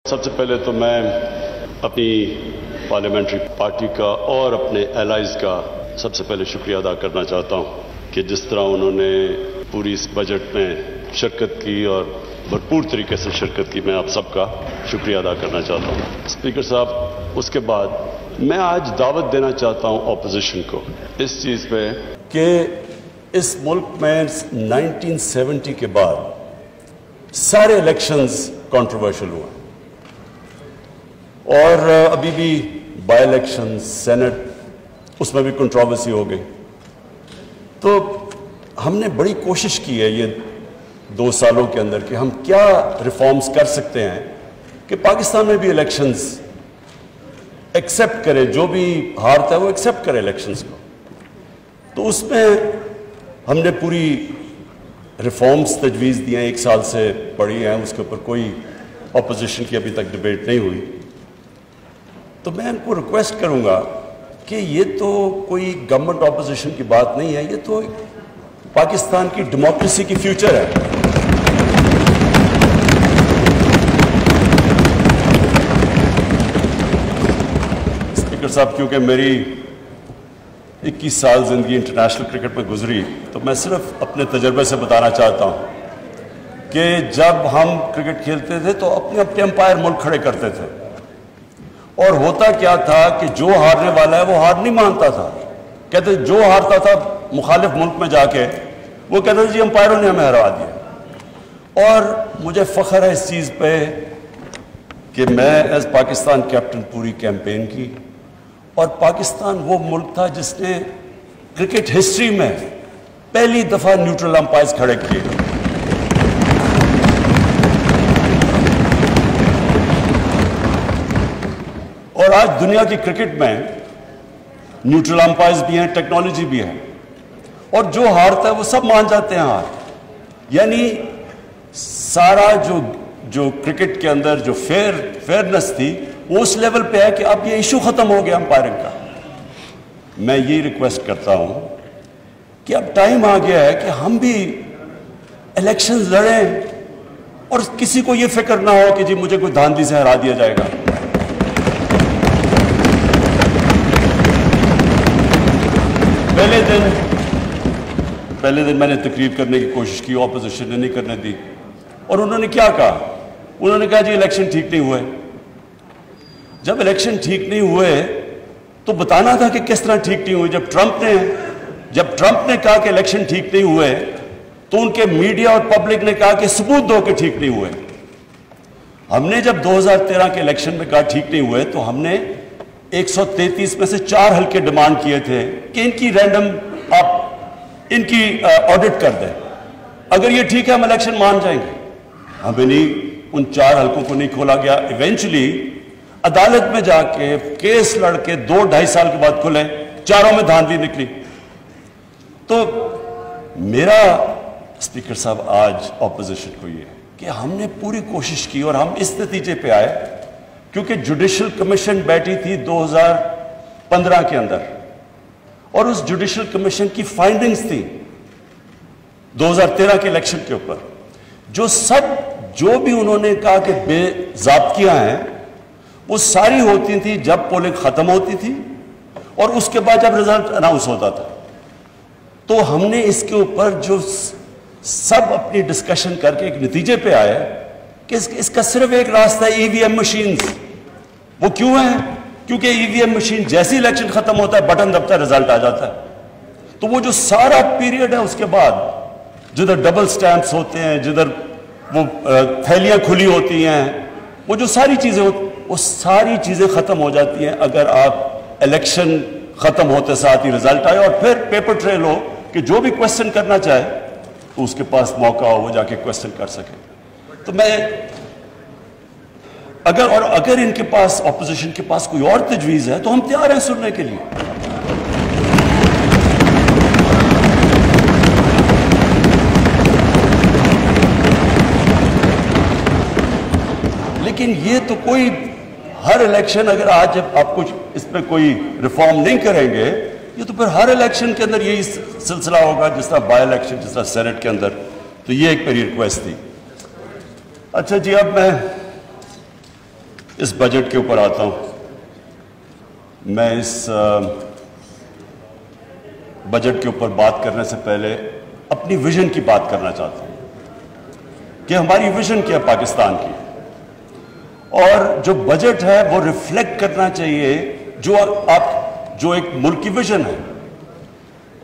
سب سے پہلے تو میں اپنی پارلیمنٹری پارٹی کا اور اپنے ایلائز کا سب سے پہلے شکریہ ادا کرنا چاہتا ہوں کہ جس طرح انہوں نے پوری اس بجٹ میں شرکت کی اور بھرپور طریقے سے شرکت کی، میں آپ سب کا شکریہ ادا کرنا چاہتا ہوں۔ اسپیکر صاحب، اس کے بعد میں آج دعوت دینا چاہتا ہوں اپوزیشن کو اس چیز پہ کہ اس ملک میں 1970 کے بعد سارے الیکشنز کنٹروورشل ہوئے اور ابھی بھی بائی الیکشن سینٹ اس میں بھی کنٹروورسی ہو گئی۔ تو ہم نے بڑی کوشش کی ہے یہ 2 سالوں کے اندر کہ ہم کیا ریفارمز کر سکتے ہیں کہ پاکستان میں بھی الیکشنز ایکسیپٹ کرے، جو بھی ہارتا ہے وہ ایکسیپٹ کرے الیکشنز کو۔ تو اس میں ہم نے پوری ریفارمز تجویز دی ہیں، 1 سال سے پڑھی ہیں، اس کے اوپر کوئی اپوزیشن کی ابھی تک ڈیبیٹ نہیں ہوئی۔ تو میں ان کو ریکویسٹ کروں گا کہ یہ تو کوئی گورنمنٹ اپوزیشن کی بات نہیں ہے، یہ تو پاکستان کی ڈیموکریسی کی فیوچر ہے۔ اسپیکر صاحب، کیونکہ میری 21 سال زندگی انٹرنیشنل کرکٹ میں گزری، تو میں صرف اپنے تجربے سے بتانا چاہتا ہوں کہ جب ہم کرکٹ کھیلتے تھے تو اپنے اپنے امپائر ملک کھڑے کرتے تھے، اور ہوتا کیا تھا کہ جو ہارنے والا ہے وہ ہار نہیں مانتا تھا، کہتے جو ہارتا تھا مخالف ملک میں جا کے وہ کہتے تھے جی امپائروں نے ہمیں ہرا دیا۔ اور مجھے فخر ہے اس چیز پہ کہ میں ایز پاکستان کیپٹن پوری کیمپین کی، اور پاکستان وہ ملک تھا جس نے کرکٹ ہسٹری میں پہلی دفعہ نیوٹرل امپائرز کھڑے کیے۔ اور آج دنیا کی کرکٹ میں نیوٹرل امپائرز بھی ہیں، ٹیکنالوجی بھی ہے، اور جو ہارتا ہے وہ سب مان جاتے ہیں ہار۔ یعنی سارا جو کرکٹ کے اندر جو فیئرنس تھی وہ اس لیول پہ ہے کہ اب یہ ایشو ختم ہو گیا امپائرنگ کا۔ میں یہ ریکویسٹ کرتا ہوں کہ اب ٹائم آ گیا ہے کہ ہم بھی الیکشنز لڑیں اور کسی کو یہ فکر نہ ہو کہ جی مجھے کوئی دھاندلی سے ہرا دیا جائے گا۔ پہلے دن میں نے تقریر کرنے کی کوشش کی، اپوزیشن نے نہیں کرنے دی، اور انہوں نے کیا کہا؟ انہوں نے کہا جی الیکشن ٹھیک نہیں ہوئے۔ جب الیکشن ٹھیک نہیں ہوئے تو بتانا تھا کہ کس طرح ٹھیک نہیں ہوئے۔ جب ٹرمپ نے کہا کہ الیکشن ٹھیک نہیں ہوئے تو ان کے میڈیا اور پبلک نے کہا کہ ثبوت دو کہ ٹھیک نہیں ہوئے۔ ہم نے جب 2013 کے الیکشن میں کہا ٹھیک نہیں ہوئے تو ہم نے 133 میں سے 4 حلقے ڈیمانڈ کیے تھے کہ ان کی رینڈم آپ ان کی آڈٹ کر دیں، اگر یہ ٹھیک ہے ہم الیکشن مان جائیں گے۔ ہمیں نہیں، ان 4 حلقوں کو نہیں کھولا گیا۔ ایونچولی عدالت میں جا کے کیس لڑ کے 2-2.5 سال کے بعد کھلے، 4 میں دھاندلی نکلی۔ تو میرا اسپیکر صاحب آج اپوزیشن کو یہ کہ ہم نے پوری کوشش کی اور ہم اس نتیجے پہ آئے کیونکہ جوڈیشل کمیشن بیٹھی تھی 2015 کے اندر، اور اس جوڈیشل کمیشن کی فائنڈنگز تھی 2013 کے الیکشن کے اوپر، جو بھی انہوں نے کہا کہ بے ضابطیاں ہیں وہ ساری ہوتی تھی جب پولنگ ختم ہوتی تھی اور اس کے بعد جب رزلٹ اناؤنس ہوتا تھا۔ تو ہم نے اس کے اوپر جو سب اپنی ڈسکشن کر کے ایک نتیجے پہ آئے کہ اس کا صرف ایک راستہ ہے، EVM مشینز۔ وہ کیوں ہیں؟ کیونکہ EVM مشین جیسی الیکشن ختم ہوتا ہے بٹن دبتا ہے رزلٹ آ جاتا ہے۔ تو وہ جو سارا پیریڈ ہے اس کے بعد جدھر ڈبل سٹیمپس ہوتے ہیں، جدھر وہ تھیلیاں کھلی ہوتی ہیں، وہ جو ساری چیزیں ہوتی وہ ساری چیزیں ختم ہو جاتی ہیں اگر آپ الیکشن ختم ہوتے ساتھ ہی رزلٹ آئے، اور پھر پیپر ٹریل ہو کہ جو بھی کویسچن کرنا چاہے تو اس کے پاس موقع ہو وہ جا کے کویسچن کر سکے۔ تو میں اگر ان کے پاس اپوزیشن کے پاس کوئی اور تجویز ہے تو ہم تیار ہیں سننے کے لیے۔ لیکن یہ تو کوئی ہر الیکشن، اگر آج آپ کچھ اس پہ کوئی ریفارم نہیں کریں گے یہ تو پھر ہر الیکشن کے اندر یہی سلسلہ ہوگا، جس طرح بائی الیکشن، جس طرح سینٹ کے اندر۔ تو یہ ایک میری ریکویسٹ تھی۔ اچھا جی، اب میں اس بجٹ کے اوپر آتا ہوں. میں اس بجٹ کے اوپر بات کرنے سے پہلے اپنی ویژن کی بات کرنا چاہتا ہوں کہ ہماری ویژن کیا ہے پاکستان کی, اور جو بجٹ ہے وہ ریفلیکٹ کرنا چاہیے جو ایک ملک کی ویژن ہے.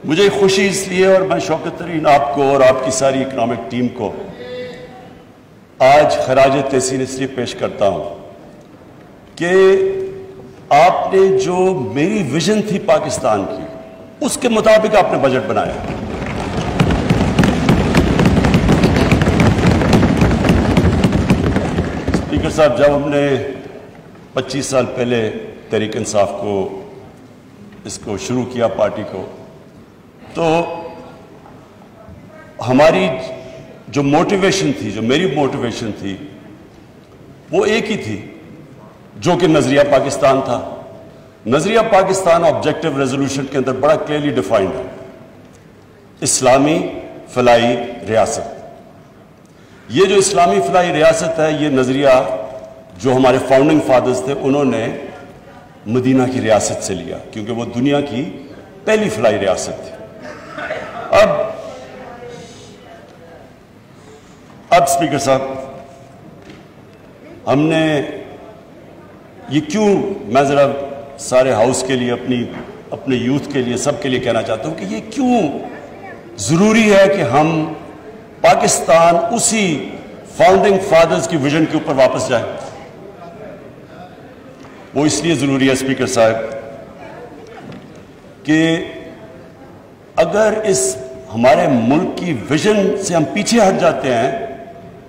مجھے خوشی اس لیے, اور میں شوکت ترین آپ کو اور آپ کی ساری اکنامک ٹیم کو آج خراج تحسین اس لیے پیش کرتا ہوں کہ آپ نے جو میری ویژن تھی پاکستان کی, اس کے مطابق آپ نے بجٹ بنایا. اسپیکر صاحب, جب ہم نے 25 سال پہلے تحریک انصاف کو اس کو شروع کیا پارٹی کو, تو ہماری جو موٹیویشن تھی, جو میری موٹیویشن تھی, وہ ایک ہی تھی جو کہ نظریہ پاکستان تھا. نظریہ پاکستان آبجیکٹو ریزولوشن کے اندر بڑا کلیئرلی ڈیفائنڈ ہے, اسلامی فلاحی ریاست. یہ جو اسلامی فلاحی ریاست ہے, یہ نظریہ جو ہمارے فاؤنڈنگ فادرز تھے انہوں نے مدینہ کی ریاست سے لیا, کیونکہ وہ دنیا کی پہلی فلاحی ریاست تھی. اب اسپیکر صاحب, ہم نے یہ کیوں, میں ذرا سارے ہاؤس کے لیے, اپنے یوتھ کے لیے, سب کے لیے کہنا چاہتا ہوں کہ یہ کیوں ضروری ہے کہ ہم پاکستان اسی فاؤنڈنگ فادرز کی ویژن کے اوپر واپس جائیں. وہ اس لیے ضروری ہے اسپیکر صاحب کہ اگر اس ہمارے ملک کی ویژن سے ہم پیچھے ہٹ جاتے ہیں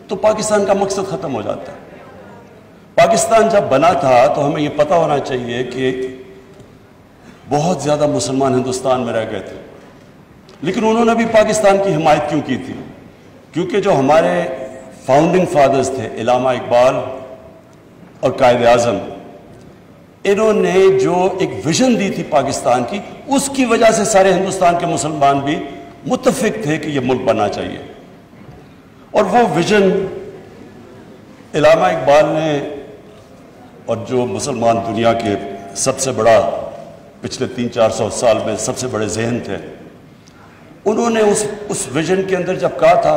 تو پاکستان کا مقصد ختم ہو جاتا ہے. پاکستان جب بنا تھا تو ہمیں یہ پتہ ہونا چاہیے کہ بہت زیادہ مسلمان ہندوستان میں رہ گئے تھے, لیکن انہوں نے بھی پاکستان کی حمایت کیوں کی تھی؟ کیونکہ جو ہمارے فاؤنڈنگ فادرز تھے, علامہ اقبال اور قائد اعظم, انہوں نے جو ایک ویژن دی تھی پاکستان کی, اس کی وجہ سے سارے ہندوستان کے مسلمان بھی متفق تھے کہ یہ ملک بننا چاہیے. اور وہ ویژن علامہ اقبال نے, اور جو مسلمان دنیا کے سب سے بڑا پچھلے 300-400 سال میں سب سے بڑے ذہن تھے, انہوں نے اس ویژن کے اندر جب کہا تھا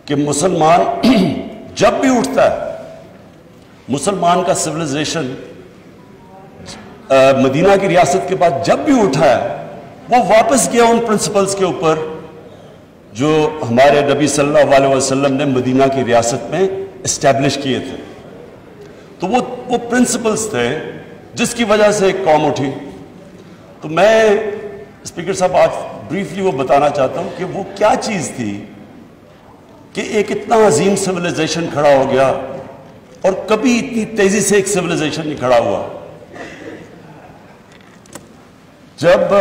کہ مسلمان جب بھی اٹھتا ہے, مسلمان کا سویلائزیشن مدینہ کی ریاست کے بعد جب بھی اٹھا ہے, وہ واپس گیا ان پرنسپلز کے اوپر جو ہمارے نبی صلی اللہ علیہ وسلم نے مدینہ کی ریاست میں اسٹیبلش کیے تھے. تو وہ پرنسپلز تھے جس کی وجہ سے ایک قوم اٹھی. تو میں اسپیکر صاحب آج بریفلی وہ بتانا چاہتا ہوں کہ وہ کیا چیز تھی کہ ایک اتنا عظیم سویلائزیشن کھڑا ہو گیا, اور کبھی اتنی تیزی سے ایک سویلائزیشن نہیں کھڑا ہوا. جب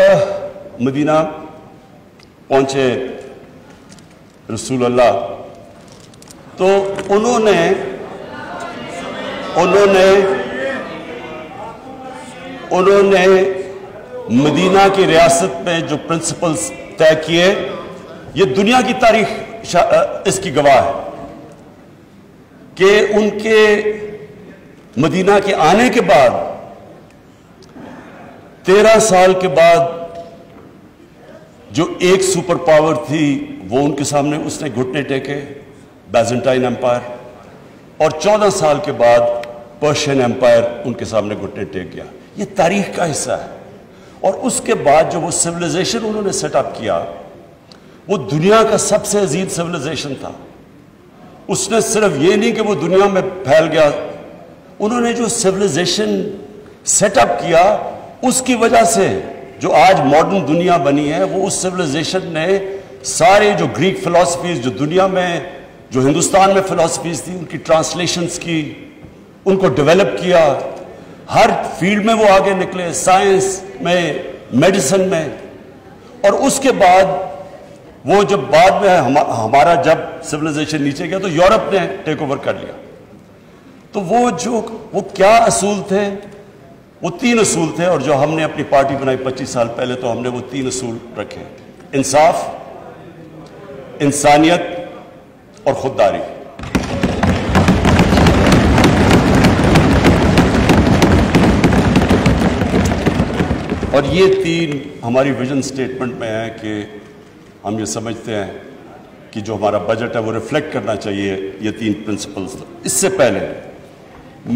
مدینہ پہنچے رسول اللہ, تو انہوں نے مدینہ کی ریاست میں جو پرنسپلز طے کیے, یہ دنیا کی تاریخ اس کی گواہ ہے کہ ان کے مدینہ کے آنے کے بعد 13 سال کے بعد جو ایک سپر پاور تھی وہ ان کے سامنے اس نے گھٹنے ٹیکے, بیزنٹائن ایمپائر, اور 14 سال کے بعد پرشین ایمپائر ان کے سامنے گھٹنے ٹیک گیا. یہ تاریخ کا حصہ ہے. اور اس کے بعد جو وہ سویلائزیشن انہوں نے سیٹ اپ کیا, وہ دنیا کا سب سے عظیم سویلائزیشن تھا. اس نے صرف یہ نہیں کہ وہ دنیا میں پھیل گیا, انہوں نے جو سویلائزیشن سیٹ اپ کیا, اس کی وجہ سے جو آج ماڈرن دنیا بنی ہے, وہ اس سویلائزیشن نے سارے جو گریک فلسفیز جو دنیا میں, جو ہندوستان میں فلسفیز تھی, ان کی ٹرانسلیشنز کی, ان کو ڈیولپ کیا. ہر فیلڈ میں وہ آگے نکلے, سائنس میں, میڈیسن میں. اور اس کے بعد وہ جب بعد میں ہمارا جب سویلائزیشن نیچے گیا تو یورپ نے ٹیک اوور کر لیا. تو وہ کیا اصول تھے؟ وہ 3 اصول تھے, اور جو ہم نے اپنی پارٹی بنائی 25 سال پہلے تو ہم نے وہ 3 اصول رکھے: انصاف, انسانیت اور خودداری. اور یہ تین ہماری ویژن سٹیٹمنٹ میں ہیں کہ ہم یہ سمجھتے ہیں کہ جو ہمارا بجٹ ہے وہ ریفلیکٹ کرنا چاہیے یہ تین پرنسپلز. اس سے پہلے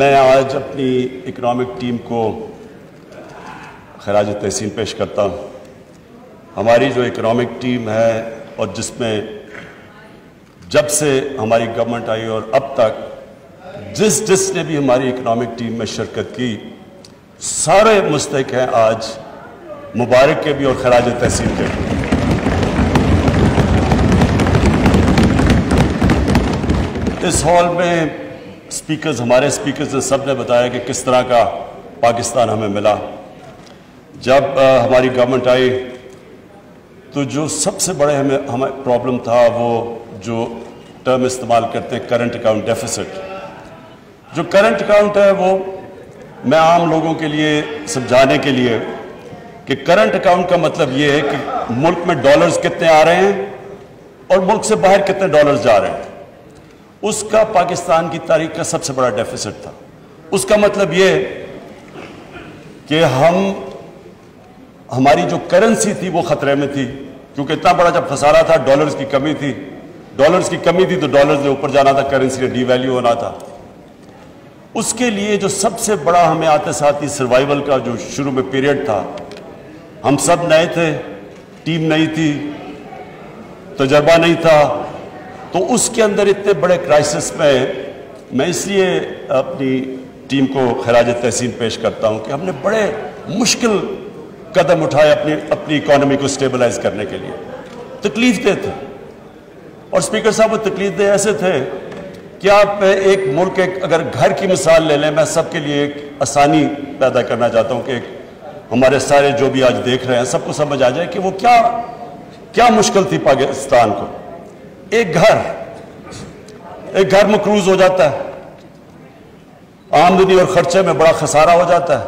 میں آج اپنی اکنامک ٹیم کو خراج تحسین پیش کرتا ہوں. ہماری جو اکنامک ٹیم ہے اور جس میں جب سے ہماری گورنمنٹ آئی اور اب تک جس نے بھی ہماری اکنامک ٹیم میں شرکت کی سارے مستحق ہیں آج مبارک کے بھی اور خراج تحسین کے بھی. اس ہال میں ہمارے اسپیکرز نے سب نے بتایا کہ کس طرح کا پاکستان ہمیں ملا. جب ہماری گورنمنٹ آئی تو جو سب سے بڑے ہمیں پرابلم تھا وہ جو ٹرم استعمال کرتے ہیں کرنٹ اکاؤنٹ ڈیفیسٹ. جو کرنٹ اکاؤنٹ ہے وہ میں عام لوگوں کے لیے سمجھانے کے لیے کہ کرنٹ اکاؤنٹ کا مطلب یہ ہے کہ ملک میں ڈالرز کتنے آ رہے ہیں اور ملک سے باہر کتنے ڈالرز جا رہے ہیں. اس کا پاکستان کی تاریخ کا سب سے بڑا ڈیفیسٹ تھا. اس کا مطلب یہ کہ ہماری جو کرنسی تھی وہ خطرے میں تھی کیونکہ اتنا بڑا جب خسارہ تھا ڈالرز کی کمی تھی تو ڈالرز نے اوپر جانا تھا, کرنسی نے ڈی ویلیو ہونا تھا. اس کے لیے جو سب سے بڑا ہمیں آتے ساتھ ہی سروائیول کا جو شروع میں پیریڈ تھا, ہم سب نئے تھے, ٹیم نہیں تھی, تجربہ نہیں تھا, تو اس کے اندر اتنے بڑے کرائسس میں اس لیے اپنی ٹیم کو خراج تحسین پیش کرتا ہوں کہ ہم نے بڑے مشکل قدم اٹھائے اپنی اکانومی کو سٹیبلائز کرنے کے لیے. تکلیف دہ تھے اور اسپیکر صاحب وہ تکلیف دہ ایسے تھے کہ آپ ایک ملک اگر گھر کی مثال لے لیں, میں سب کے لیے ایک آسانی پیدا کرنا چاہتا ہوں کہ ہمارے سارے جو بھی آج دیکھ رہے ہیں سب کو سمجھ آ جائے کہ وہ کیا مشکل تھی پاکستان کو. ایک گھر مقروض ہو جاتا ہے, آمدنی اور خرچے میں بڑا خسارہ ہو جاتا ہے,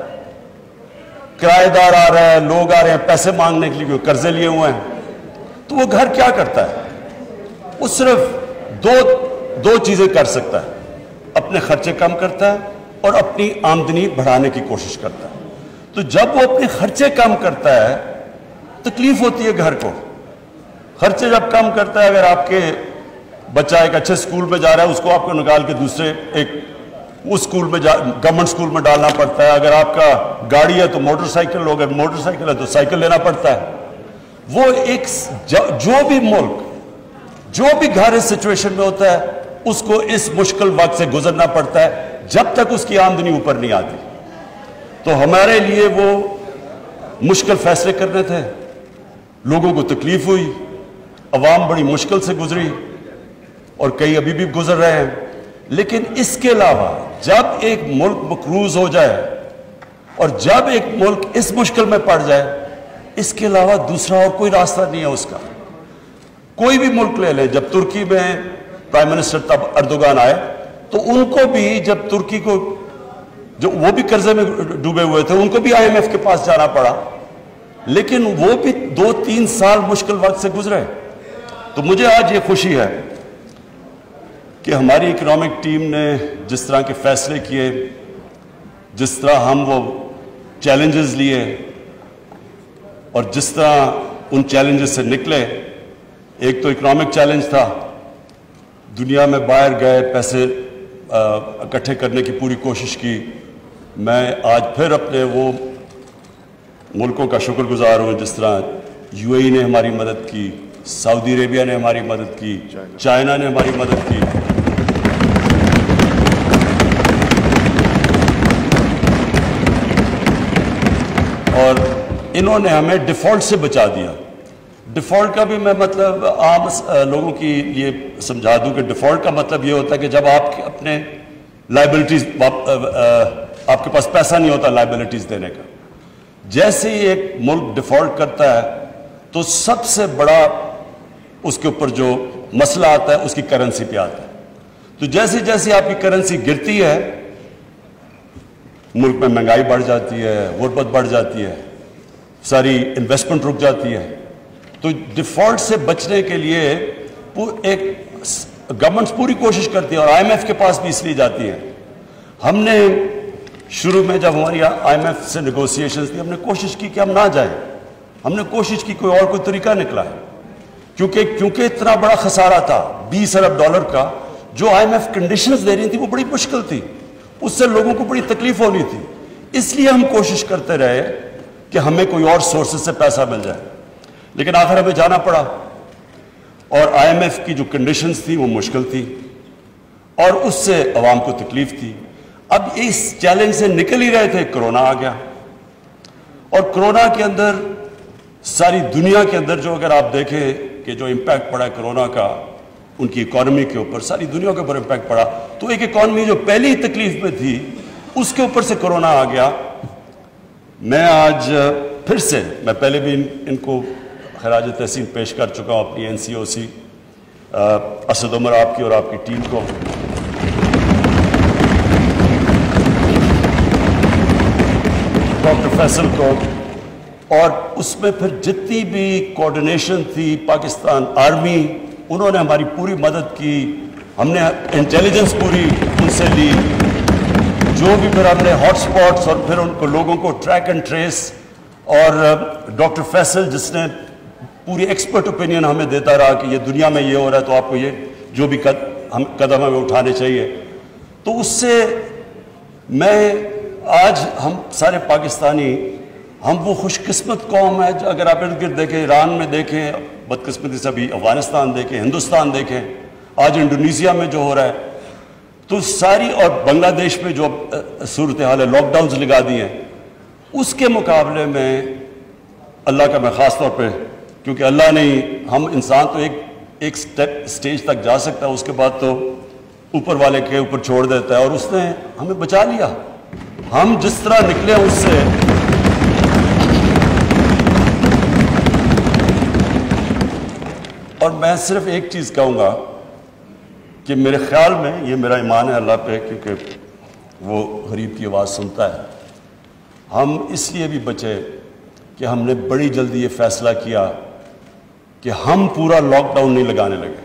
کرایہ دار آ رہے ہیں, لوگ آ رہے ہیں پیسے مانگنے کے لیے, قرضے لیے ہوئے ہیں, تو وہ گھر کیا کرتا ہے؟ وہ صرف دو چیزیں کر سکتا ہے, اپنے خرچے کم کرتا ہے اور اپنی آمدنی بڑھانے کی کوشش کرتا ہے. تو جب وہ اپنے خرچے کم کرتا ہے تکلیف ہوتی ہے گھر کو. خرچے جب کم کرتا ہے, اگر آپ کے بچہ ایک اچھے اسکول میں جا رہا ہے اس کو آپ کو نکال کے دوسرے اس اسکول میں گورنمنٹ اسکول میں ڈالنا پڑتا ہے. اگر آپ کا گاڑی ہے تو موٹر سائیکل ہو, اگر موٹر سائیکل ہے تو سائیکل لینا پڑتا ہے. وہ جو بھی ملک جو بھی گھر اس سچویشن میں ہوتا ہے اس کو اس مشکل وقت سے گزرنا پڑتا ہے جب تک اس کی آمدنی اوپر نہیں آتی. تو ہمارے لیے وہ مشکل فیصلے کرنے تھے, لوگوں کو تکلیف ہوئی, عوام بڑی مشکل سے گزری اور کئی ابھی بھی گزر رہے ہیں. لیکن اس کے علاوہ جب ایک ملک مقروض ہو جائے اور جب ایک ملک اس مشکل میں پڑ جائے, اس کے علاوہ دوسرا اور کوئی راستہ نہیں ہے اس کا. کوئی بھی ملک لے لیں, جب ترکی میں پرائم منسٹر تب اردوغان آئے تو ان کو بھی جب ترکی کو جو وہ بھی قرضے میں ڈوبے ہوئے تھے ان کو بھی IMF کے پاس جانا پڑا, لیکن وہ بھی 2-3 سال مشکل وقت سے گزرے. تو مجھے آج یہ خوشی ہے کہ ہماری اکنامک ٹیم نے جس طرح کے فیصلے کیے, جس طرح ہم وہ چیلنجز لیے اور جس طرح ان چیلنجز سے نکلے. ایک تو اکنامک چیلنج تھا, دنیا میں باہر گئے, پیسے اکٹھے کرنے کی پوری کوشش کی. میں آج پھر اپنے وہ ملکوں کا شکر گزار ہوں جس طرح UAE نے ہماری مدد کی, سعودی عربیہ نے ہماری مدد کی, چائنا نے ہماری مدد کی. اور انہوں نے ہمیں ڈیفالٹ سے بچا دیا. ڈیفالٹ کا بھی میں مطلب عام لوگوں کی یہ سمجھا دوں کہ ڈیفالٹ کا مطلب یہ ہوتا ہے کہ جب آپ اپنے لائبلٹیز آپ کے پاس پیسہ نہیں ہوتا لائبلٹیز دینے کا. جیسے ہی ایک ملک ڈیفالٹ کرتا ہے تو سب سے بڑا اس کے اوپر جو مسئلہ آتا ہے اس کی کرنسی پہ آتا ہے. تو جیسے جیسے آپ کی کرنسی گرتی ہے ملک میں مہنگائی بڑھ جاتی ہے, غربت بڑھ جاتی ہے, ساری انویسٹمنٹ رک جاتی ہے. تو ڈیفالٹ سے بچنے کے لیے ایک گورنمنٹس پوری کوشش کرتی ہے اور IMF کے پاس بھی اس لیے جاتی ہے. ہم نے شروع میں جب ہماری IMF سے نیگوسیشنز تھی، ہم نے کوشش کی کہ ہم نہ جائیں، ہم نے کوشش کی کوئی طریقہ نکلا ہے، کیونکہ اتنا بڑا خسارہ تھا $20 ارب کا، جو IMF کنڈیشنز دے رہی تھی وہ بڑی مشکل تھی، اس سے لوگوں کو بڑی تکلیف ہونی تھی، اس لیے ہم کوشش کرتے رہے کہ ہمیں کوئی اور سورسز سے پیسہ مل جائے، لیکن آخر ہمیں جانا پڑا، اور IMF کی جو کنڈیشنز تھی وہ مشکل تھی، اور اس سے عوام کو تکلیف تھی۔ اب اس چیلنج سے نکل ہی رہے تھے، کرونا آ گیا، اور کرونا کے اندر ساری دنیا کے اندر جو اگر آپ دیکھیں کہ جو امپیکٹ پڑا ہے کرونا کا ان کی اکانومی کے اوپر، ساری دنیا کے اوپر امپیکٹ پڑا، تو ایک اکانومی جو پہلی تکلیف میں تھی اس کے اوپر سے کرونا آ گیا۔ میں آج پھر سے، میں پہلے بھی ان کو خراج تحسین پیش کر چکا ہوں، اپنی NCOC اسد عمر آپ کی اور آپ کی ٹیم کو، ڈاکٹر فیصل کو، اور اس میں پھر جتنی بھی کوارڈینیشن تھی پاکستان آرمی، انہوں نے ہماری پوری مدد کی، ہم نے انٹیلیجنس پوری ان سے لی، جو بھی پھر ہم نے ہاٹ سپاٹس اور پھر ان کو لوگوں کو ٹریک اینڈ ٹریس، اور ڈاکٹر فیصل جس نے پوری ایکسپرٹ اوپینین ہمیں دیتا رہا کہ یہ دنیا میں یہ ہو رہا ہے تو آپ کو یہ جو بھی قدم ہمیں اٹھانے چاہیے، تو اس سے میں آج ہم سارے پاکستانی، ہم وہ خوش قسمت قوم ہے، اگر آپ ارد گرد دیکھیں، ایران میں دیکھیں، بدقسمتی سے ابھی افغانستان دیکھیں، ہندوستان دیکھیں، آج انڈونیشیا میں جو ہو رہا ہے، تو ساری، اور بنگلہ دیش میں جو صورتحال ہے، لاک ڈاؤنز لگا دی ہیں، اس کے مقابلے میں اللہ کا میں خاص طور پہ، کیونکہ اللہ نے، ہم انسان تو ایک سٹیج تک جا سکتا ہے، اس کے بعد تو اوپر والے کے اوپر چھوڑ دیتا ہے، اور اس نے ہمیں بچا لیا، ہم جس طرح نکلے اس سے، اور میں صرف ایک چیز کہوں گا کہ میرے خیال میں، یہ میرا ایمان ہے اللہ پہ، کیونکہ وہ غریب کی آواز سنتا ہے، ہم اس لیے بھی بچے کہ ہم نے بڑی جلدی یہ فیصلہ کیا کہ ہم پورا لاک ڈاؤن نہیں لگانے لگے،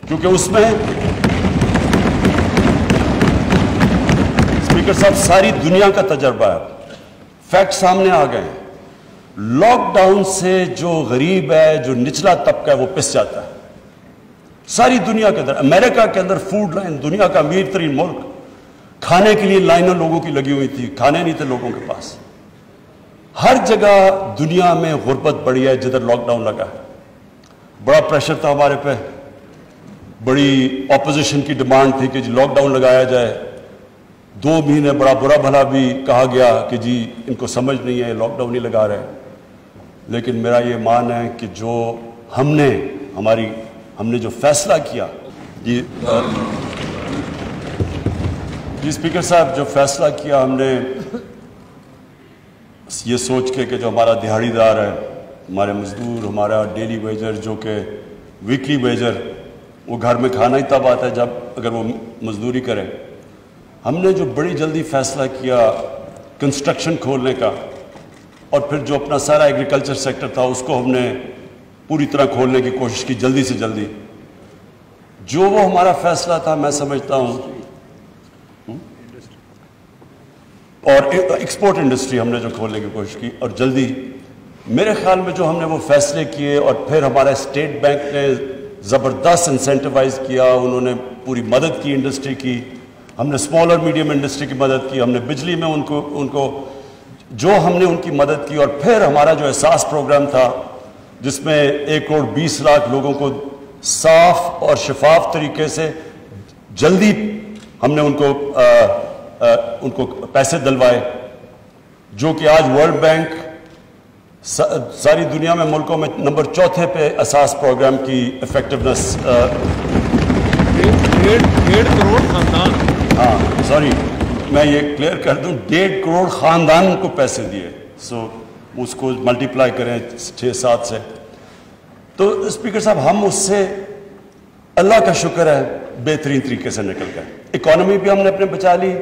کیونکہ اس میں اسپیکر صاحب ساری دنیا کا تجربہ ہے، فیکٹ سامنے آ گئے ہیں، لاک ڈاؤن سے جو غریب ہے، جو نچلا طبقہ ہے، وہ پس جاتا ہے۔ ساری دنیا کے اندر، امریکہ کے اندر فوڈ لائن، دنیا کا امیر ترین ملک، کھانے کے لیے لائنوں لوگوں کی لگی ہوئی تھی، کھانے نہیں تھے لوگوں کے پاس۔ ہر جگہ دنیا میں غربت بڑھی ہے جدھر لاک ڈاؤن لگا ہے، بڑا پریشر تھا ہمارے پہ، بڑی اپوزیشن کی ڈیمانڈ تھی کہ جی لاک ڈاؤن لگایا جائے، 2 مہینے بڑا برا بھلا بھی کہا گیا کہ جی ان کو سمجھ نہیں ہے، لاک ڈاؤن نہیں لگا رہے، لیکن میرا یہ مان ہے کہ جو ہم نے جو فیصلہ کیا، جی اسپیکر صاحب، جو فیصلہ کیا ہم نے یہ سوچ کے کہ جو ہمارا دہاڑی دار ہے، ہمارے مزدور، ہمارا ڈیلی ویجر جو کہ ویکلی ویجر، وہ گھر میں کھانا ہی تب آتا ہے جب اگر وہ مزدوری کرے، ہم نے جو بڑی جلدی فیصلہ کیا کنسٹرکشن کھولنے کا، اور پھر جو اپنا سارا ایگریکلچر سیکٹر تھا اس کو ہم نے پوری طرح کھولنے کی کوشش کی جلدی سے جلدی، جو وہ ہمارا فیصلہ تھا، میں سمجھتا ہوں، اور ایکسپورٹ انڈسٹری ہم نے جو کھولنے کی کوشش کی اور جلدی، میرے خیال میں جو ہم نے وہ فیصلے کیے، اور پھر ہمارا اسٹیٹ بینک نے زبردست انسینٹیوائز کیا، انہوں نے پوری مدد کی انڈسٹری کی، ہم نے اسمال اور میڈیم انڈسٹری کی مدد کی، ہم نے بجلی میں ان کو جو ہم نے ان کی مدد کی، اور پھر ہمارا جو احساس پروگرام تھا جس میں 1,20,00,000 لوگوں کو صاف اور شفاف طریقے سے جلدی ہم نے ان کو پیسے دلوائے، جو کہ آج ورلڈ بینک ساری دنیا میں ملکوں میں نمبر 4 پہ احساس پروگرام کی افیکٹونیس، 1.5 کروڑ خاندان، ہاں سوری میں یہ کلیئر کر دوں، 1.5 کروڑ خاندان کو پیسے دیے، سو اس کو ملٹیپلائی کریں 6-7 سے، تو اسپیکر صاحب ہم اس سے اللہ کا شکر ہے بہترین طریقے سے نکل گئے، اکانومی بھی ہم نے اپنے بچا لی،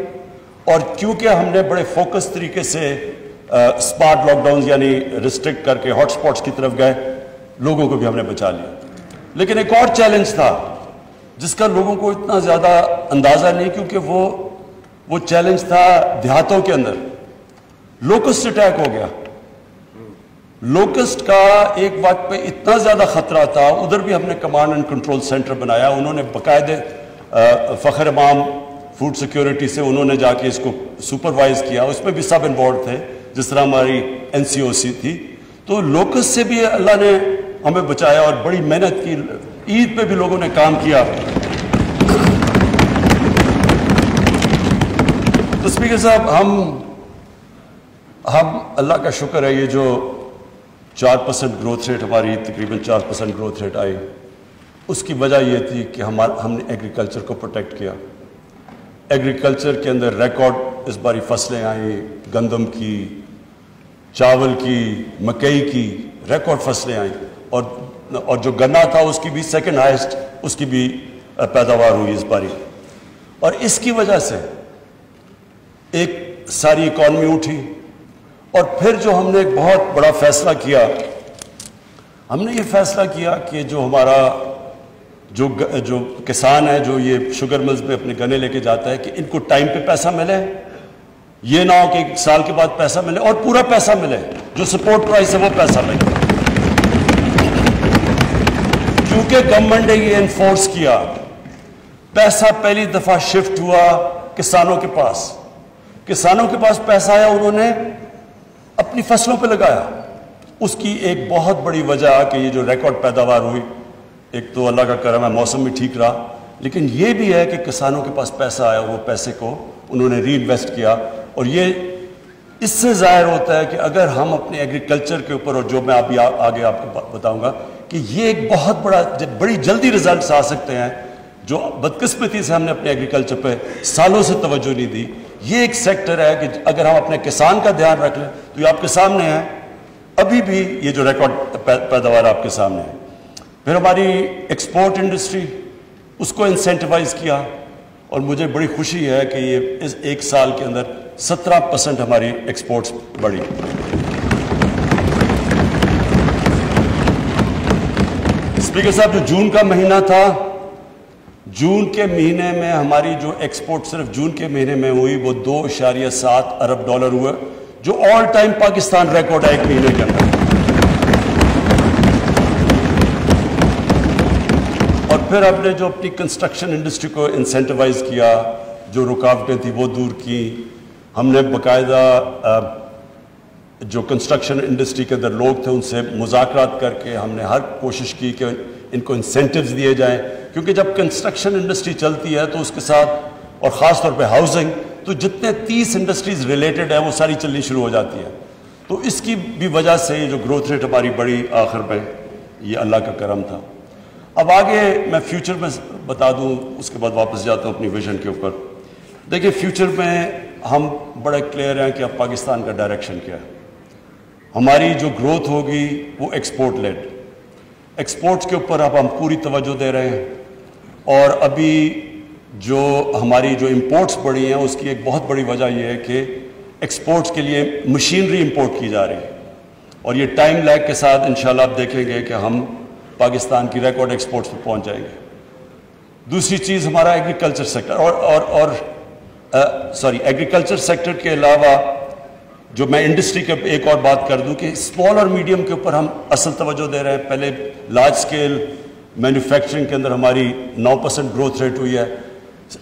اور کیونکہ ہم نے بڑے فوکس طریقے سے اسمارٹ لاک ڈاؤنز یعنی ریسٹرکٹ کر کے ہاٹ سپاٹس کی طرف گئے، لوگوں کو بھی ہم نے بچا لیا، لیکن ایک اور چیلنج تھا جس کا لوگوں کو اتنا زیادہ اندازہ نہیں، کیونکہ وہ وہ چیلنج تھا دیہاتوں کے اندر. لوکسٹ اٹیک ہو گیا. لوکسٹ کا ایک وقت پہ اتنا زیادہ خطرہ تھا, ادھر بھی ہم نے کمانڈ اینڈ کنٹرول سینٹر بنایا. انہوں نے باقاعدہ فخر امام فوڈ سیکیورٹی سے انہوں نے جا کے اس کو سپروائز کیا. اس میں بھی سب انوالوڈ تھے, جس طرح ہماری NCOC تھی. تو لوکسٹ سے بھی اللہ نے ہمیں بچایا اور بڑی محنت کی. عید پہ بھی لوگوں نے کام کیا. تو اسپیکر صاحب, ہم اللہ کا شکر ہے, یہ جو 4% گروتھ ریٹ ہماری تقریباً 4% گروتھ ریٹ آئی, اس کی وجہ یہ تھی کہ ہم نے ایگریکلچر کو پروٹیکٹ کیا. ایگریکلچر کے اندر ریکارڈ اس باری فصلیں آئیں, گندم کی, چاول کی, مکئی کی ریکارڈ فصلیں آئیں. اور جو گنا تھا اس کی بھی سیکنڈ ہائیسٹ اس کی بھی پیداوار ہوئی اس باری. اور اس کی وجہ سے ایک ساری اکانومی اٹھی. اور پھر جو ہم نے ایک بہت بڑا فیصلہ کیا, ہم نے یہ فیصلہ کیا کہ جو ہمارا جو کسان ہے, جو یہ شوگر ملز میں اپنے گنے لے کے جاتا ہے, کہ ان کو ٹائم پہ پیسہ ملے. یہ نہ ہو کہ ایک سال کے بعد پیسہ ملے اور پورا پیسہ ملے, جو سپورٹ پرائس ہے وہ پیسہ ملے. کیونکہ گورنمنٹ نے یہ انفورس کیا, پیسہ پہلی دفعہ شفٹ ہوا کسانوں کے پاس. کسانوں کے پاس پیسہ آیا, انہوں نے اپنی فصلوں پہ لگایا. اس کی ایک بہت بڑی وجہ کہ یہ جو ریکارڈ پیداوار ہوئی, ایک تو اللہ کا کرم ہے موسم بھی ٹھیک رہا, لیکن یہ بھی ہے کہ کسانوں کے پاس پیسہ آیا اور وہ پیسے کو انہوں نے ری انویسٹ کیا. اور یہ اس سے ظاہر ہوتا ہے کہ اگر ہم اپنے ایگریکلچر کے اوپر, اور جو میں ابھی آگے آپ کو بتاؤں گا, کہ یہ ایک بہت بڑی جلدی ریزلٹس آ سکتے ہیں. جو بدقسمتی سے ہم نے اپنے ایگریکلچر پہ سالوں سے توجہ نہیں دی. یہ ایک سیکٹر ہے کہ اگر ہم اپنے کسان کا دھیان رکھ لیں تو یہ آپ کے سامنے ہے. ابھی بھی یہ جو ریکارڈ پیداوار آپ کے سامنے ہے. پھر ہماری ایکسپورٹ انڈسٹری, اس کو انسینٹیوائز کیا. اور مجھے بڑی خوشی ہے کہ یہ اس ایک سال کے اندر 17% ہماری ایکسپورٹس بڑھی. اسپیکر صاحب, جو جون کا مہینہ تھا, جون کے مہینے میں ہماری جو ایکسپورٹ صرف جون کے مہینے میں ہوئی وہ $2.7 ارب ہوئے, جو آل ٹائم پاکستان ریکارڈ ہے ایک مہینے کے اندر. اور پھر ہم نے جو اپنی کنسٹرکشن انڈسٹری کو انسینٹیوائز کیا, جو رکاوٹیں تھیں وہ دور کی. ہم نے باقاعدہ جو کنسٹرکشن انڈسٹری کے اندر لوگ تھے ان سے مذاکرات کر کے ہم نے ہر کوشش کی کہ ان کو انسینٹیوز دیے جائیں. کیونکہ جب کنسٹرکشن انڈسٹری چلتی ہے تو اس کے ساتھ, اور خاص طور پہ ہاؤسنگ, تو جتنے 30 انڈسٹریز ریلیٹڈ ہیں وہ ساری چلنی شروع ہو جاتی ہیں. تو اس کی بھی وجہ سے یہ جو گروتھ ریٹ ہماری بڑی آخر میں, یہ اللہ کا کرم تھا. اب آگے میں فیوچر میں بتا دوں, اس کے بعد واپس جاتا ہوں اپنی ویژن کے اوپر. دیکھیں فیوچر میں ہم بڑے کلیئر ہیں کہ اب پاکستان کا ڈائریکشن کیا ہے. ہماری جو گروتھ ہوگی وہ ایکسپورٹ لیڈ. ایکسپورٹس کے اوپر اب ہم پوری توجہ دے رہے ہیں. اور ابھی جو ہماری جو امپورٹس بڑھی ہیں اس کی ایک بہت بڑی وجہ یہ ہے کہ ایکسپورٹس کے لیے مشینری امپورٹ کی جا رہی ہے. اور یہ ٹائم لیگ کے ساتھ انشاءاللہ آپ دیکھیں گے کہ ہم پاکستان کی ریکارڈ ایکسپورٹس پہ پہنچ جائیں گے. دوسری چیز ہمارا ایگریکلچر سیکٹر, ایگریکلچر سیکٹر کے علاوہ جو میں انڈسٹری کے ایک اور بات کر دوں کہ اسمال اور میڈیم کے اوپر ہم اصل توجہ دے رہے ہیں. پہلے لارج اسکیل مینوفیکچرنگ کے اندر ہماری 9% گروتھ ریٹ ہوئی ہے.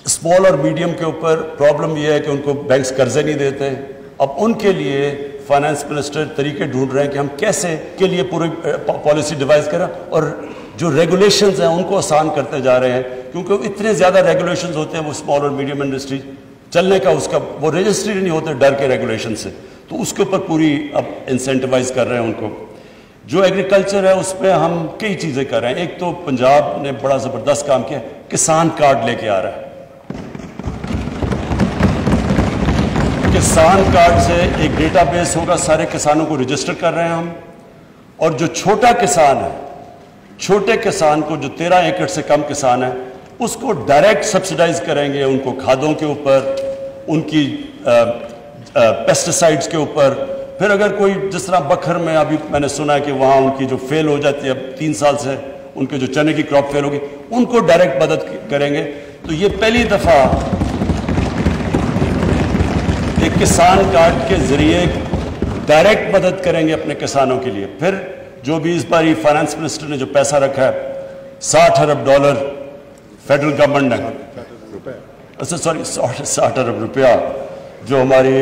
اسمال اور میڈیم کے اوپر پرابلم یہ ہے کہ ان کو بینکس قرضے نہیں دیتے. اب ان کے لیے فائنانس منسٹر طریقے ڈھونڈ رہے ہیں کہ ہم کیسے کے لیے پوری پالیسی ڈیوائز کریں, اور جو ریگولیشنز ہیں ان کو آسان کرتے جا رہے ہیں. کیونکہ اتنے زیادہ ریگولیشنز ہوتے ہیں وہ اسمال اور میڈیم انڈسٹری چلنے کا, اس کا وہ رجسٹری نہیں ہوتے ڈر کے ریگولیشن سے. تو اس کے اوپر پوری اب انسینٹیوائز کر رہے ہیں ان کو. جو ایگریکلچر ہے اس پہ ہم کئی چیزیں کر رہے ہیں. ایک تو پنجاب نے بڑا زبردست کام کیا, کسان کارڈ لے کے آ رہا ہے. کسان کارڈ سے ایک ڈیٹا بیس ہوگا, سارے کسانوں کو رجسٹر کر رہے ہیں ہم. اور جو چھوٹا کسان ہے, چھوٹے کسان کو جو 13 ایکڑ سے کم کسان ہے, اس کو ڈائریکٹ سبسیڈائز کریں گے, ان کو کھادوں کے اوپر, ان کی پیسٹیسائڈز کے اوپر. پھر اگر کوئی جس طرح بکھر میں ابھی میں نے سنا ہے کہ وہاں ان کی جو فیل ہو جاتی ہے, اب 3 سال سے ان کے جو چنے کی کراپ فیل ہوگی, ان کو ڈائریکٹ مدد کریں گے. تو یہ پہلی دفعہ کسان کارڈ کے ذریعے ڈائریکٹ مدد کریں گے اپنے کسانوں کے لیے. پھر جو بھی اس باری فائنانس منسٹر نے جو پیسہ رکھا ہے $60 ارب فیڈرل گورنمنٹ نے, اچھا سوری 60 ارب روپیہ جو ہماری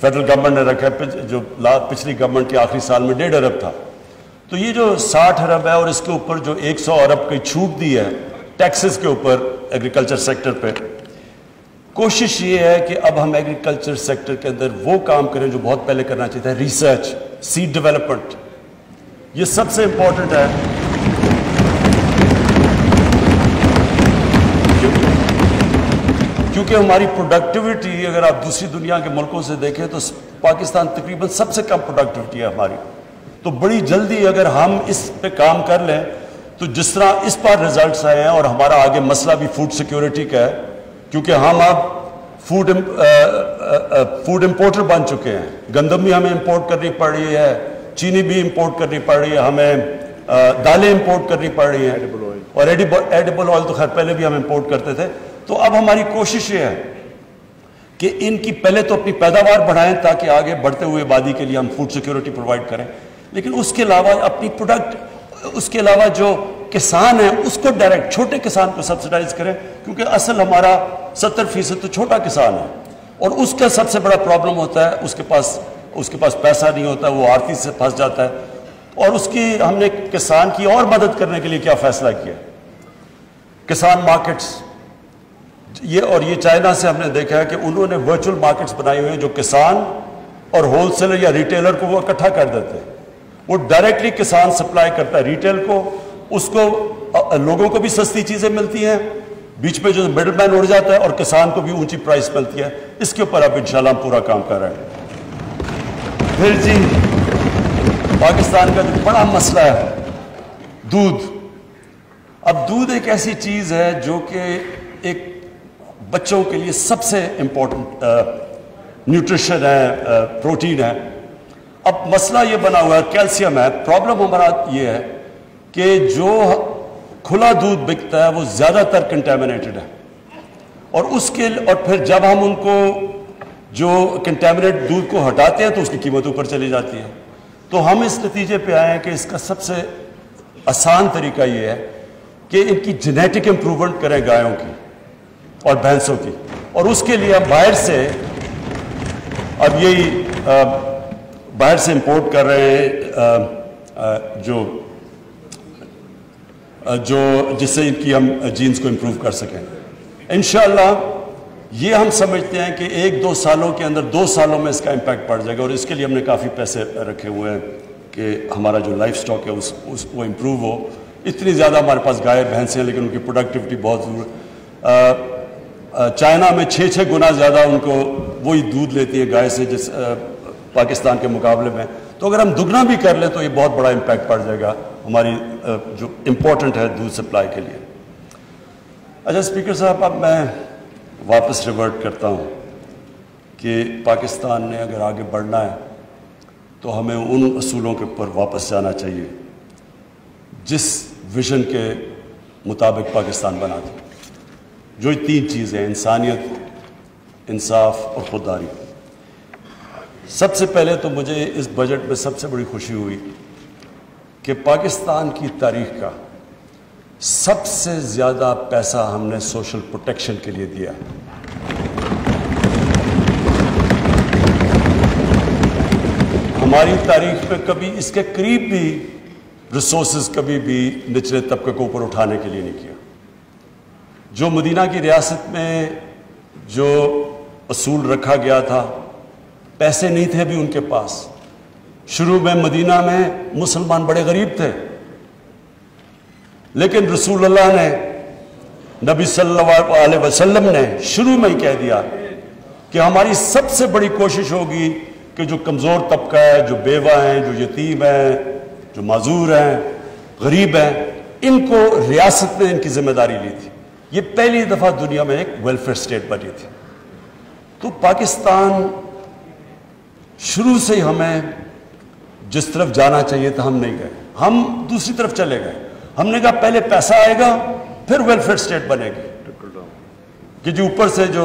فیڈرل گورنمنٹ نے رکھا ہے, جو پچھلی گورنمنٹ کے آخری سال میں 1.5 ارب تھا. تو یہ جو 60 ارب ہے اور اس کے اوپر جو 100 ارب کی چھوٹ دی ہے ٹیکسز کے اوپر ایگریکلچر سیکٹر پہ, کوشش یہ ہے کہ اب ہم ایگریکلچر سیکٹر کے اندر وہ کام کریں جو بہت پہلے کرنا چاہتے ہیں, ریسرچ, سیڈ ڈیولپمنٹ. یہ سب سے امپورٹنٹ ہے کیونکہ ہماری پروڈکٹیوٹی اگر آپ دوسری دنیا کے ملکوں سے دیکھیں تو پاکستان تقریباً سب سے کم پروڈکٹیوٹی ہے ہماری. تو بڑی جلدی اگر ہم اس پہ کام کر لیں تو جس طرح اس پر رزلٹس آئے ہیں, اور ہمارا آگے مسئلہ بھی فوڈ سیکیورٹی کا ہے کیونکہ ہم اب فوڈ امپورٹر بن چکے ہیں. گندم بھی ہمیں امپورٹ کرنی پڑ رہی ہے, چینی بھی امپورٹ کرنی پڑ رہی ہے, ہمیں دالیں امپورٹ کرنی پڑ رہی ہیں, اور ایڈیبل آئل تو خیر پہلے بھی ہم امپورٹ کرتے تھے. تو اب ہماری کوشش یہ ہے کہ ان کی پہلے تو اپنی پیداوار بڑھائیں تاکہ آگے بڑھتے ہوئے آبادی کے لیے ہم فوڈ سیکیورٹی پرووائڈ کریں, لیکن اس کے علاوہ اپنی پروڈکٹ, اس کے علاوہ جو کسان ہیں اس کو ڈائریکٹ چھوٹے کسان کو سبسڈائز کریں کیونکہ اصل ہمارا 70% تو چھوٹا کسان ہے, اور اس کا سب سے بڑا پرابلم ہوتا ہے اس کے پاس پیسہ نہیں ہوتا, وہ آڑتی سے پھنس جاتا ہے. اور اس کی ہم نے کسان کی اور مدد کرنے کے لیے کیا فیصلہ کیا, کسان مارکیٹس. یہ چائنا سے ہم نے دیکھا ہے کہ انہوں نے ورچوئل مارکیٹس بنائی ہوئے ہیں جو کسان اور ہول سیلر یا ریٹیلر کو وہ اکٹھا کر دیتے ہیں. وہ ڈائریکٹلی کسان سپلائی کرتا ہے ریٹیل کو, اس کو لوگوں کو بھی سستی چیزیں ملتی ہیں, بیچ میں جو مڈل مین اڑ جاتا ہے, اور کسان کو بھی اونچی پرائس ملتی ہے. اس کے اوپر اب انشاءاللہ ہم پورا کام کر رہے ہیں. پھر جی پاکستان کا جو بڑا مسئلہ ہے دودھ. اب دودھ ایک ایسی چیز ہے جو کہ ایک بچوں کے لیے سب سے امپورٹنٹ نیوٹریشن ہے, پروٹین ہے. اب مسئلہ یہ بنا ہوا ہے, کیلشیم ہے. پرابلم ہمارا یہ ہے کہ جو کھلا دودھ بکتا ہے وہ زیادہ تر کنٹامنیٹڈ ہے, اور پھر جب ہم ان کو جو کنٹامنیٹ دودھ کو ہٹاتے ہیں تو اس کی قیمت اوپر چلی جاتی ہے. تو ہم اس نتیجے پہ آئے ہیں کہ اس کا سب سے آسان طریقہ یہ ہے کہ ان کی جینیٹک امپرومنٹ کریں گایوں کی اور بھینسوں کی, اور اس کے لیے ہم باہر سے اب یہی باہر سے امپورٹ کر رہے ہیں جو جس سے ان کی ہم جینز کو امپروو کر سکیں. انشاءاللہ یہ ہم سمجھتے ہیں کہ 1-2 سالوں کے اندر 2 سالوں میں اس کا امپیکٹ پڑ جائے گا, اور اس کے لیے ہم نے کافی پیسے رکھے ہوئے ہیں کہ ہمارا جو لائف سٹاک ہے وہ امپروو ہو. اتنی زیادہ ہمارے پاس گائے بھینسیں ہیں لیکن ان کی پروڈکٹیوٹی بہت ضرور. چائنا میں 6 گنا زیادہ ان کو وہی دودھ لیتی ہے گائے سے جس پاکستان کے مقابلے میں. تو اگر ہم دگنا بھی کر لیں تو یہ بہت بڑا امپیکٹ پڑ جائے گا ہماری جو امپورٹنٹ ہے دودھ سپلائی کے لیے. اچھا اسپیکر صاحب, اب میں واپس ریورٹ کرتا ہوں کہ پاکستان نے اگر آگے بڑھنا ہے تو ہمیں ان اصولوں کے اوپر واپس جانا چاہیے جس ویژن کے مطابق پاکستان بنا تھا. جو 3 چیزیں, انسانیت, انصاف اور خودداری. سب سے پہلے تو مجھے اس بجٹ میں سب سے بڑی خوشی ہوئی کہ پاکستان کی تاریخ کا سب سے زیادہ پیسہ ہم نے سوشل پروٹیکشن کے لیے دیا. ہماری تاریخ میں کبھی اس کے قریب بھی ریسورسز کبھی بھی نچلے طبقے کو اوپر اٹھانے کے لیے نہیں کیا. جو مدینہ کی ریاست میں جو اصول رکھا گیا تھا, پیسے نہیں تھے بھی ان کے پاس. شروع میں مدینہ میں مسلمان بڑے غریب تھے, لیکن رسول اللہ نے, نبی صلی اللہ علیہ وسلم نے شروع میں ہی کہہ دیا کہ ہماری سب سے بڑی کوشش ہوگی کہ جو کمزور طبقہ ہے, جو بیوہ ہیں, جو یتیم ہیں, جو معذور ہیں, غریب ہیں, ان کو ریاست نے ان کی ذمہ داری لی تھی. یہ پہلی دفعہ دنیا میں ایک ویلفیئر سٹیٹ بنی تھی. تو پاکستان شروع سے ہی ہمیں جس طرف جانا چاہیے تھا ہم نہیں گئے, ہم دوسری طرف چلے گئے. ہم نے کہا پہلے پیسہ آئے گا پھر ویلفیئر سٹیٹ بنے گی, کہ جو اوپر سے جو